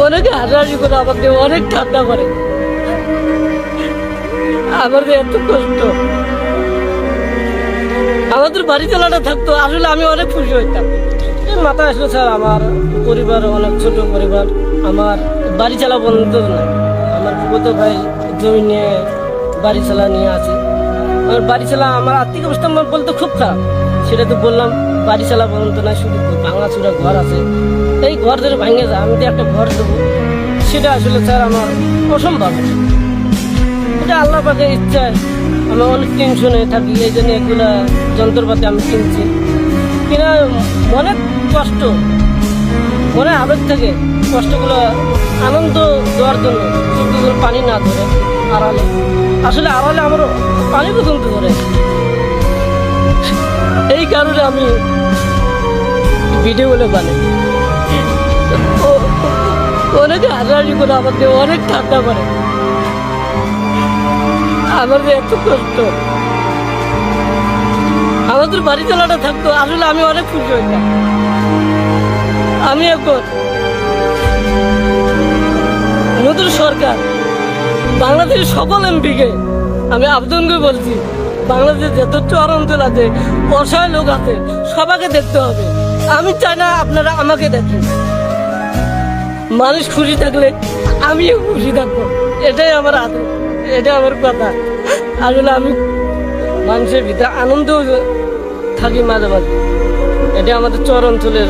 অনেকে হাসাহাসি করে আমাকে অনেক ঠান্ডা করে। আমার যে এত কষ্ট, আমাদের বাড়ি চালাটা থাকতো, আসলে আমি অনেক খুশি হইতাম। মাথায় আসলো স্যার, আমার পরিবার অনেক ছোট পরিবার, আমার বাড়ি চালা বন্ধ না। আমার ফুফাতো ভাই জমি নিয়ে বাড়ি চালা নিয়ে আছে। আমার বাড়ি চালা, আমার আর্থিক অবস্থা বলতে খুব খারাপ, সেটা তো বললাম। বাড়ি চালা বন্ধ না, শুধু ভাঙাচুরা ঘর আছে। এই ঘর ধরে ভাঙে যায়, আমি তো একটা ঘর দেবো, সেটা আসলে স্যার আমার অসম্ভব। এটা আল্লাহ পাকের ইচ্ছায় আমি অনেক টেনশনে থাকি, এই জন্য এগুলা যন্ত্রপাতি আমি কিনছি। কিনা অনেক কষ্ট, মনে আবেগ থেকে কষ্টগুলো আনন্দ দেওয়ার জন্য চোখগুলো পানি না ধরে আড়ালে, আসলে আড়ালে আমার পানি পর্যন্ত ধরে। এই কারণে আমি ভিডিওগুলো বানাই। অনেকে হাসাহাসি করে আমাকে অনেক ঠান্ডা করে। আমার যে এত কষ্ট, আমাদের বাড়ি চালাটা থাকতো, আসলে আমি অনেক খুশি হইতাম। আমি এখন নতুন সরকার, বাংলাদেশের সকল এমপিকে আমি আবেদন করে বলছি, বাংলাদেশের যত চর অঞ্চল আছে, অসহায় লোক আছে, সবাইকে দেখতে হবে। আমি চাই না আপনারা আমাকে দেখেন। মানুষ খুশি থাকলে আমিও খুশি থাকবো, এটাই আমার আদর, এটা আমার কথা। আসলে আমি মানুষের ভিতরে আনন্দ থাকি মাঝে মাঝে, এটা আমাদের চর অঞ্চলের